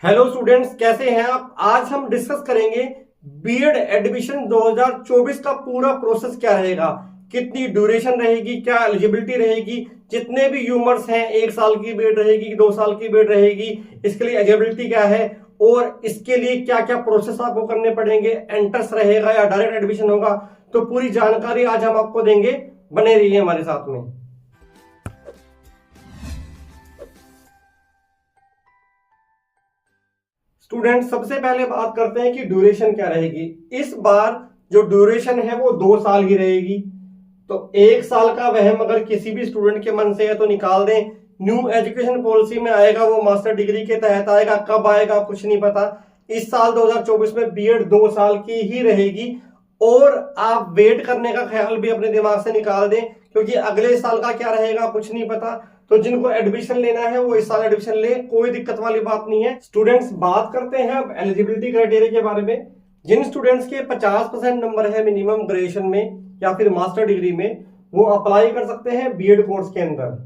Hello students, कैसे हैं आप। आज हम डिस्कस करेंगे बीएड एडमिशन 2024 का पूरा प्रोसेस क्या रहेगा, कितनी ड्यूरेशन रहेगी, क्या एलिजिबिलिटी रहेगी, जितने भी यूमर्स हैं 1 साल की बीएड रहेगी, 2 साल की बीएड रहेगी, इसके लिए एलिजिबिलिटी क्या है और इसके लिए क्या क्या प्रोसेस आपको करने पड़ेंगे, एंट्रेंस रहेगा या डायरेक्ट एडमिशन होगा। तो पूरी जानकारी आज हम आपको देंगे, बने रहिए हमारे साथ में। स्टूडेंट, सबसे पहले बात करते हैं कि ड्यूरेशन क्या रहेगी। इस बार जो ड्यूरेशन है वो 2 साल ही रहेगी। तो 1 साल का वहम अगर किसी भी स्टूडेंट के मन से है तो निकाल दें। न्यू एजुकेशन पॉलिसी में आएगा, वो मास्टर डिग्री के तहत आएगा, कब आएगा कुछ नहीं पता। इस साल 2024 में बीएड 2 साल की ही रहेगी और आप वेट करने का ख्याल भी अपने दिमाग से निकाल दें, क्योंकि अगले साल का क्या रहेगा कुछ नहीं पता। तो जिनको एडमिशन लेना है वो इस साल एडमिशन ले, कोई दिक्कत वाली बात नहीं है। स्टूडेंट्स, बात करते हैं अब एलिजिबिलिटी क्राइटेरिया के बारे में। जिन स्टूडेंट्स के 50% नंबर है मिनिमम ग्रेजुएशन में या फिर मास्टर डिग्री में, वो अप्लाई कर सकते हैं बीएड कोर्स के अंदर।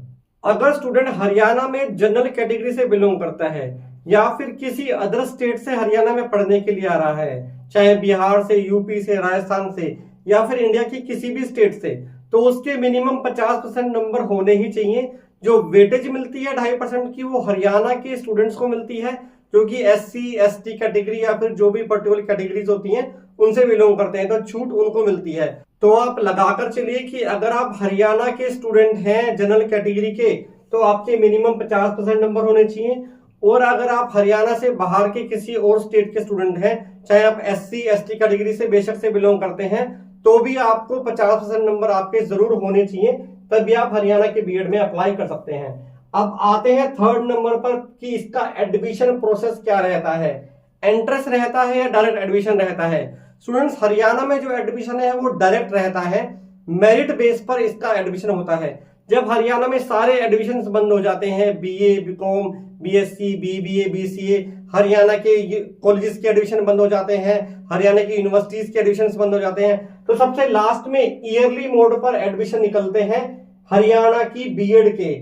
अगर स्टूडेंट हरियाणा में जनरल कैटेगरी से बिलोंग करता है या फिर किसी अदर स्टेट से हरियाणा में पढ़ने के लिए आ रहा है, चाहे बिहार से, यूपी से, राजस्थान से या फिर इंडिया की किसी भी स्टेट से, तो उसके मिनिमम 50% नंबर होने ही चाहिए। जो वेटेज मिलती है 2.5% की, वो हरियाणा के स्टूडेंट्स को मिलती है जो कि एससी एसटी कैटेगरी या फिर जो भी पर्टिकुलर कैटेगरीज होती हैं उनसे बिलोंग करते हैं, तो छूट उनको मिलती है। तो आप लगाकर चलिए कि अगर आप हरियाणा के स्टूडेंट हैं जनरल कैटेगरी के, तो आपके मिनिमम 50% नंबर होने चाहिए। और अगर आप हरियाणा से बाहर के किसी और स्टेट के स्टूडेंट हैं, चाहे आप एससी एसटी कैटेगरी से बेशक से बिलोंग करते हैं, तो भी आपको 50% नंबर आपके जरूर होने चाहिए, तभी आप हरियाणा के बीएड में अप्लाई कर सकते हैं। अब आते हैं थर्ड नंबर पर कि इसका एडमिशन प्रोसेस क्या रहता है, एंट्रेंस रहता है या डायरेक्ट एडमिशन रहता है। स्टूडेंट्स, हरियाणा में जो एडमिशन है वो डायरेक्ट रहता है, मेरिट बेस पर इसका एडमिशन होता है। जब हरियाणा में सारे एडमिशन बंद हो जाते हैं, BA, BCom, BSc, BBA, BCA, Haryana के कॉलेजेस के एडमिशन बंद हो जाते हैं, हरियाणा की यूनिवर्सिटीज के एडमिशन बंद हो जाते हैं, तो सबसे लास्ट में ईयरली मोड पर एडमिशन निकलते हैं हरियाणा की बीएड के।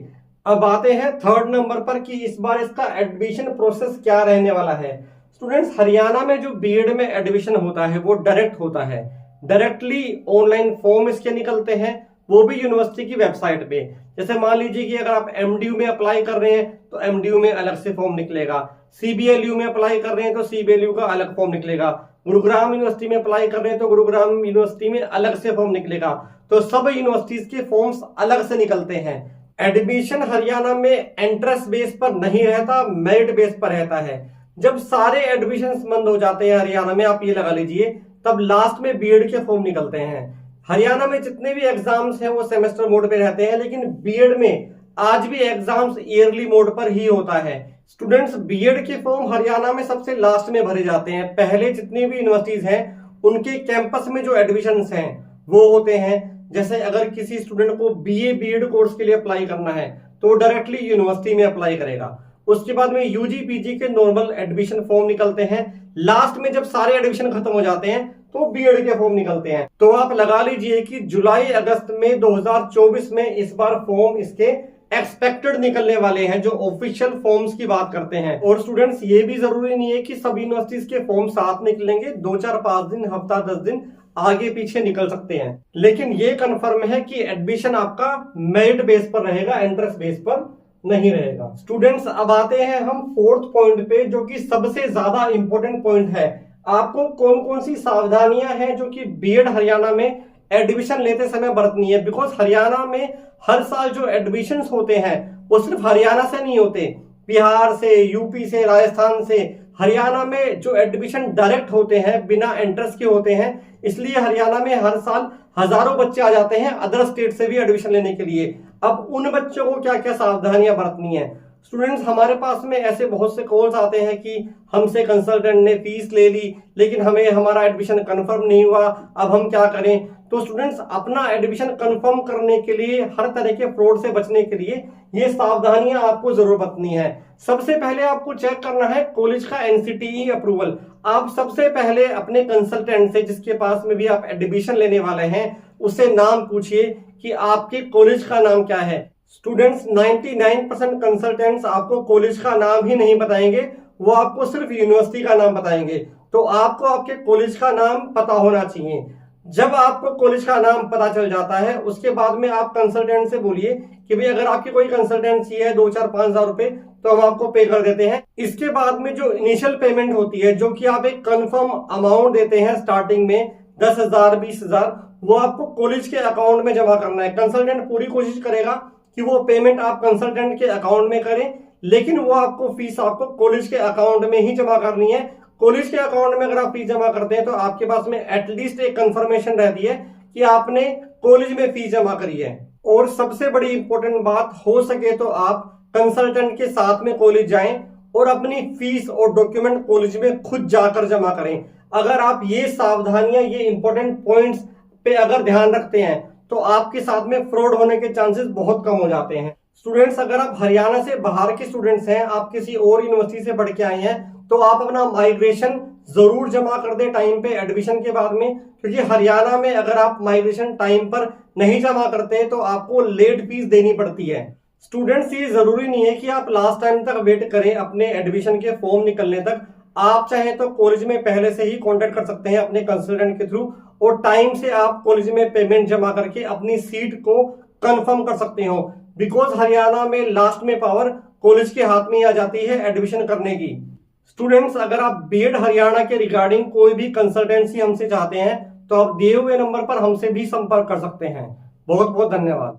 अब आते हैं थर्ड नंबर पर कि इस बार इसका एडमिशन प्रोसेस क्या रहने वाला है। स्टूडेंट्स, हरियाणा में जो बीएड में एडमिशन होता है वो डायरेक्ट होता है, डायरेक्टली ऑनलाइन फॉर्म इसके निकलते हैं, वो भी यूनिवर्सिटी की वेबसाइट पे। जैसे मान लीजिए कि अगर आप एमडीयू में अप्लाई कर रहे हैं तो एमडीयू में अलग से फॉर्म निकलेगा, सीबीएलयू में अप्लाई कर रहे हैं तो सीबीएलयू का अलग फॉर्म निकलेगा, गुरुग्राम यूनिवर्सिटी में अप्लाई कर रहे हैं तो गुरुग्राम यूनिवर्सिटी में अलग से फॉर्म निकलेगा। तो सब यूनिवर्सिटीज के फॉर्म्स अलग से निकलते हैं। एडमिशन हरियाणा में एंट्रेंस बेस पर नहीं रहता, मेरिट बेस पर रहता है। जब सारे एडमिशन बंद हो जाते हैं हरियाणा में, आप ये लगा लीजिए, तब लास्ट में बीएड के फॉर्म निकलते हैं। हरियाणा में जितने भी एग्जाम्स हैं वो सेमेस्टर मोड पे रहते हैं, लेकिन बीएड में आज भी एग्जाम्स ईयरली मोड पर ही होता है। स्टूडेंट्स, बीएड के फॉर्म हरियाणा में सबसे लास्ट में भरे जाते हैं। पहले जितनी भी यूनिवर्सिटीज हैं उनके कैंपस में जो एडमिशंस हैं वो होते हैं। जैसे अगर किसी स्टूडेंट को बीए बीएड कोर्स के लिए अप्लाई करना है तो वो डायरेक्टली यूनिवर्सिटी में अप्लाई करेगा। उसके बाद में यूजी पीजी के नॉर्मल एडमिशन फॉर्म निकलते हैं। लास्ट में जब सारे एडमिशन खत्म हो जाते हैं तो बीएड के फॉर्म निकलते हैं। तो आप लगा लीजिए कि जुलाई अगस्त में 2024 में इस बार फॉर्म इसके एक्सपेक्टेड निकलने वाले हैं, जो ऑफिशियल फॉर्म्स की बात करते हैं। और स्टूडेंट्स, ये भी जरूरी नहीं है कि सब यूनिवर्सिटीज के फॉर्म साथ निकलेंगे, 2 4 5 दिन, हफ्ता 10 दिन आगे पीछे निकल सकते हैं। लेकिन ये कंफर्म है कि एडमिशन आपका मेरिट बेस पर रहेगा, एंट्रेंस बेस पर नहीं रहेगा। स्टूडेंट्स, अब आते हैं हम फोर्थ पॉइंट पे, जो कि सबसे ज्यादा इंपॉर्टेंट पॉइंट है। आपको कौन कौन सी सावधानियां हैं जो कि बीएड हरियाणा में एडमिशन लेते समय बरतनी है। बिकॉज हरियाणा में हर साल जो एडमिशन होते हैं वो सिर्फ हरियाणा से नहीं होते, बिहार से, यूपी से, राजस्थान से। हरियाणा में जो एडमिशन डायरेक्ट होते हैं, बिना एंट्रेंस के होते हैं, इसलिए हरियाणा में हर साल हजारों बच्चे आ जाते हैं अदर स्टेट से भी एडमिशन लेने के लिए। अब उन बच्चों को क्या क्या सावधानियां बरतनी है। स्टूडेंट्स, हमारे पास में ऐसे बहुत से कॉल्स आते हैं कि हमसे कंसल्टेंट ने फीस ले ली लेकिन हमें हमारा एडमिशन कंफर्म नहीं हुआ, अब हम क्या करें। तो स्टूडेंट्स, अपना एडमिशन कंफर्म करने के लिए, हर तरह के फ्रॉड से बचने के लिए ये सावधानियां आपको जरूर बरतनी है। सबसे पहले आपको चेक करना है कॉलेज का एनसीटीई अप्रूवल। आप सबसे पहले अपने कंसल्टेंट से, जिसके पास में भी आप एडमिशन लेने वाले हैं, उससे नाम पूछिए कि आपके कॉलेज का नाम क्या है। स्टूडेंट्स, 99% कंसल्टेंट्स आपको कॉलेज का नाम ही नहीं बताएंगे, वो आपको सिर्फ यूनिवर्सिटी का नाम बताएंगे। तो आपको आपके कॉलेज का नाम पता होना चाहिए। जब आपको कॉलेज का नाम पता चल जाता है, उसके बाद में आप कंसल्टेंट से बोलिए कि भाई अगर आपकी कोई कंसल्टेंसी है 2-4-5 हज़ार रुपए तो हम आपको पे कर देते हैं। इसके बाद में जो इनिशियल पेमेंट होती है, जो कि आप एक कंफर्म अमाउंट देते हैं स्टार्टिंग में 10,000 20,000, वो आपको कॉलेज के अकाउंट में जमा करना है। कंसल्टेंट पूरी कोशिश करेगा कि वो पेमेंट आप कंसल्टेंट के अकाउंट में करें, लेकिन वो आपको फीस आपको कॉलेज के अकाउंट में ही जमा करनी है। कॉलेज के अकाउंट में अगर आप फीस जमा करते हैं तो आपके पास में एटलीस्ट एक कंफर्मेशन रहती है कि आपने कॉलेज में फीस जमा करी है। और सबसे बड़ी इंपॉर्टेंट बात, हो सके तो आप कंसल्टेंट के साथ में कॉलेज जाएं और अपनी फीस और डॉक्यूमेंट कॉलेज में खुद जाकर जमा करें। अगर आप ये सावधानियां, ये इंपॉर्टेंट पॉइंट्स पे अगर ध्यान रखते हैं तो आपके साथ में फ्रॉड होने के चांसेस बहुत कम हो जाते हैं। स्टूडेंट्स, अगर आप हरियाणा से बाहर के स्टूडेंट्स हैं, आप किसी और यूनिवर्सिटी से पढ़ के आए हैं, तो आप अपना माइग्रेशन जरूर जमा कर दें टाइम पे एडमिशन के बाद में, क्योंकि हरियाणा में अगर आप माइग्रेशन टाइम पर नहीं जमा करते तो आपको लेट फीस देनी पड़ती है। स्टूडेंट्स, ये जरूरी नहीं है कि आप लास्ट टाइम तक वेट करें अपने एडमिशन के फॉर्म निकलने तक। आप चाहें तो कॉलेज में पहले से ही कांटेक्ट कर सकते हैं अपने कंसल्टेंट के थ्रू, और टाइम से आप कॉलेज में पेमेंट जमा करके अपनी सीट को कंफर्म कर सकते हो। बिकॉज हरियाणा में लास्ट में पावर कॉलेज के हाथ में आ जाती है एडमिशन करने की। स्टूडेंट्स, अगर आप बीएड हरियाणा के रिगार्डिंग कोई भी कंसल्टेंसी हमसे चाहते हैं तो आप दिए हुए नंबर पर हमसे भी संपर्क कर सकते हैं। बहुत बहुत धन्यवाद।